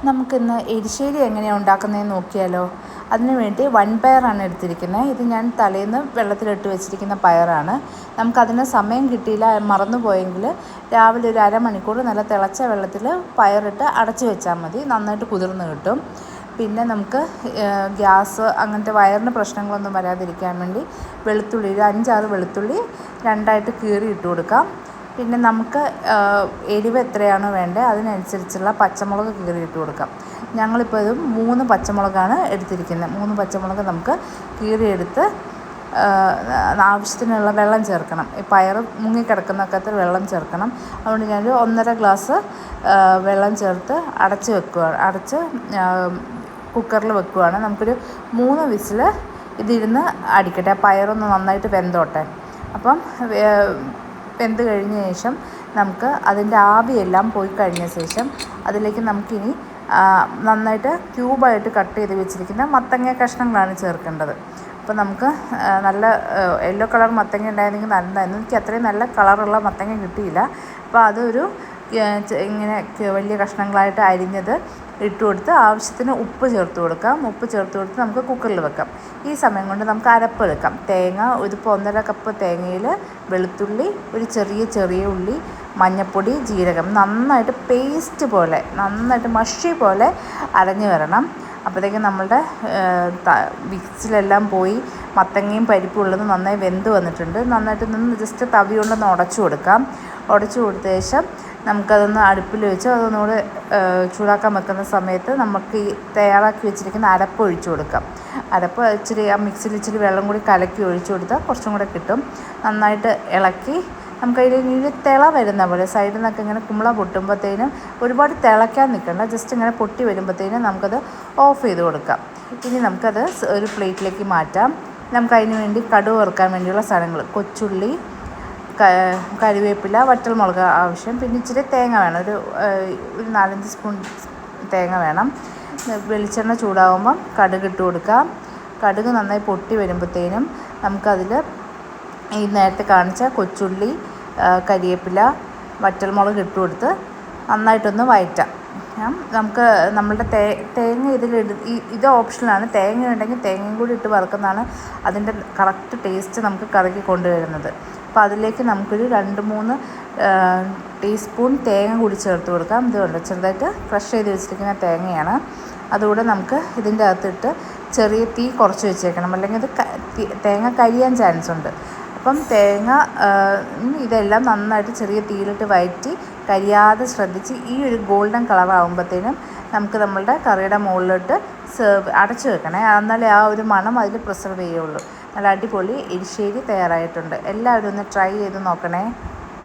നമുക്കിന്ന് എരിശ്ശേരി എങ്ങനെയാണ് ഉണ്ടാക്കുന്നതെന്ന് നോക്കിയാലോ. അതിനു വേണ്ടി വൻപയറാണ് എടുത്തിരിക്കുന്നത്. ഇത് ഞാൻ തലേന്ന് വെള്ളത്തിലിട്ട് വെച്ചിരിക്കുന്ന പയറാണ്. നമുക്കതിന് സമയം കിട്ടിയില്ല, മറന്നുപോയെങ്കിൽ രാവിലെ ഒരു അരമണിക്കൂർ നല്ല തിളച്ച വെള്ളത്തിൽ പയറിട്ട് അടച്ചു വെച്ചാൽ മതി, നന്നായിട്ട് കുതിർന്ന് കിട്ടും. പിന്നെ നമുക്ക് ഗ്യാസ് അങ്ങനത്തെ വയറിന് പ്രശ്നങ്ങളൊന്നും വരാതിരിക്കാൻ വേണ്ടി വെളുത്തുള്ളി, ഒരു 5-6 വെളുത്തുള്ളി രണ്ടായിട്ട് കീറി ഇട്ട് കൊടുക്കാം. പിന്നെ നമുക്ക് എരിവ് എത്രയാണോ വേണ്ടത് അതിനനുസരിച്ചുള്ള പച്ചമുളക് കീറിയിട്ട് കൊടുക്കാം. ഞങ്ങളിപ്പോൾ ഇത് 3 പച്ചമുളകാണ് എടുത്തിരിക്കുന്നത്. 3 പച്ചമുളക് നമുക്ക് കീറിയെടുത്ത് ആവശ്യത്തിനുള്ള വെള്ളം ചേർക്കണം. ഈ പയർ മുങ്ങിക്കിടക്കുന്നൊക്കത്തിൽ വെള്ളം ചേർക്കണം. അതുകൊണ്ട് ഞാനൊരു 1.5 ഗ്ലാസ് വെള്ളം ചേർത്ത് അടച്ച് കുക്കറിൽ വെക്കുകയാണ്. നമുക്കൊരു 3 വിസിൽ ഇതിരുന്ന് അടിക്കട്ടെ. ആ പയറൊന്ന് നന്നായിട്ട് വെന്തോട്ടെ. അപ്പം വെന്ത് കഴിഞ്ഞ ശേഷം നമുക്ക് അതിൻ്റെ ആവിയെല്ലാം പോയി കഴിഞ്ഞ ശേഷം അതിലേക്ക് നമുക്കിനി നന്നായിട്ട് ക്യൂബായിട്ട് കട്ട് ചെയ്ത് വെച്ചിരിക്കുന്ന മത്തങ്ങ കഷ്ണങ്ങളാണ് ചേർക്കേണ്ടത്. അപ്പോൾ നമുക്ക് നല്ല യെല്ലോ കളർ മത്തങ്ങ ഉണ്ടായിരുന്നെങ്കിൽ നല്ലതായിരുന്നു. എനിക്ക് അത്രയും നല്ല കളറുള്ള മത്തങ്ങ കിട്ടിയില്ല. അപ്പോൾ അതൊരു ഇങ്ങനെ വലിയ കഷ്ണങ്ങളായിട്ട് അരിഞ്ഞത് ഇട്ട് കൊടുത്ത് ആവശ്യത്തിന് ഉപ്പ് ചേർത്ത് കൊടുക്കാം. ഉപ്പ് ചേർത്ത് കൊടുത്ത് നമുക്ക് കുക്കറിൽ വെക്കാം. ഈ സമയം കൊണ്ട് നമുക്ക് അരപ്പെടുക്കാം. തേങ്ങ ഇതിപ്പോൾ 1.5 കപ്പ് തേങ്ങയിൽ വെളുത്തുള്ളി, ഒരു ചെറിയ ഉള്ളി, മഞ്ഞൾപ്പൊടി, ജീരകം നന്നായിട്ട് പേസ്റ്റ് പോലെ, നന്നായിട്ട് മഷി പോലെ അരഞ്ഞു വരണം. അപ്പോഴത്തേക്കും നമ്മളുടെ വിക്സിലെല്ലാം പോയി മത്തങ്ങയും പരിപ്പും ഉള്ളത് നന്നായി വെന്ത് വന്നിട്ടുണ്ട്. നന്നായിട്ട് ജസ്റ്റ് തവി കൊണ്ടൊന്ന് ഉടച്ചു കൊടുക്കാം. ഉടച്ചു കൊടുത്ത ശേഷം നമുക്കതൊന്ന് അടുപ്പിൽ വെച്ച് അതൊന്നുകൂടെ ചൂടാക്കാൻ വെക്കുന്ന സമയത്ത് നമുക്ക് ഈ തയ്യാറാക്കി വെച്ചിരിക്കുന്ന അരപ്പ് ഒഴിച്ചു കൊടുക്കാം. അരപ്പ് ഇച്ചിരി ആ മിക്സിയിൽ ഇച്ചിരി വെള്ളം കൂടി കലക്കി ഒഴിച്ചു കൊടുത്താൽ കുറച്ചും കൂടെ കിട്ടും. നന്നായിട്ട് ഇളക്കി നമുക്കതിൽ ഇങ്ങനെ തിള വരുന്ന പോലെ സൈഡിൽ നിന്നൊക്കെ ഇങ്ങനെ കുമ്പള പൊട്ടുമ്പോഴത്തേനും ഒരുപാട് തിളയ്ക്കാൻ നിൽക്കണ്ട, ജസ്റ്റ് ഇങ്ങനെ പൊട്ടി വരുമ്പോഴത്തേനും നമുക്കത് ഓഫ് ചെയ്ത് കൊടുക്കാം. ഇനി നമുക്കത് ഒരു പ്ലേറ്റിലേക്ക് മാറ്റാം. നമുക്കതിന് വേണ്ടി കടുക് വറുക്കാൻ വേണ്ടിയുള്ള സാധനങ്ങൾ: കൊച്ചുള്ളി, കരിവേപ്പില, വറ്റൽമുളക് ആവശ്യം, പിന്നെ ഇച്ചിരി തേങ്ങ വേണം, ഒരു 4-5 സ്പൂൺ തേങ്ങ വേണം. വെളിച്ചെണ്ണ ചൂടാകുമ്പം കടുക് ഇട്ട് കൊടുക്കാം. കടുക് നന്നായി പൊട്ടി വരുമ്പോഴത്തേനും നമുക്കതിൽ ഈ നേരത്തെ കാണിച്ച കൊച്ചുള്ളി, കരിവേപ്പില, വറ്റൽമുളക് ഇട്ട് കൊടുത്ത് നന്നായിട്ടൊന്ന് വഴറ്റാം. നമുക്ക് നമ്മളുടെ തേങ്ങ ഇത് ഓപ്ഷനാണ്. തേങ്ങ ഉണ്ടെങ്കിൽ തേങ്ങയും കൂടി ഇട്ട് വറുക്കുന്നതാണ് അതിൻ്റെ കറക്റ്റ് ടേസ്റ്റ് നമുക്ക് കറിക്ക് കൊണ്ടുവരുന്നത്. അപ്പോൾ അതിലേക്ക് നമുക്കൊരു 2-3 ടീസ്പൂൺ തേങ്ങ കൂടി ചേർത്ത് കൊടുക്കാം. ഇതുകൊണ്ട് ചെറുതായിട്ട് ക്രഷ് ചെയ്ത് വെച്ചിരിക്കുന്ന തേങ്ങയാണ്. അതുകൂടെ നമുക്ക് ഇതിൻ്റെ അകത്തിട്ട് ചെറിയ തീ കുറച്ച് വെച്ചേക്കണം, അല്ലെങ്കിൽ ഇത് തേങ്ങ കരിയാൻ ചാൻസ് ഉണ്ട്. അപ്പം ഇതെല്ലാം നന്നായിട്ട് ചെറിയ തീയിലിട്ട് വഴറ്റി കരിയാതെ ശ്രദ്ധിച്ച് ഈ ഒരു ഗോൾഡൻ കളർ ആകുമ്പോഴത്തേനും നമുക്ക് നമ്മളുടെ കറിയുടെ മുകളിലോട്ട് അടച്ചു വെക്കണേ. എന്നാലേ ആ ഒരു മണം അതിൽ പ്രിസർവ് ചെയ്യുള്ളൂ. നല്ല അടിപൊളി എരിശ്ശേരി തയ്യാറായിട്ടുണ്ട്. എല്ലാവരും ഒന്ന് ട്രൈ ചെയ്ത് നോക്കണേ.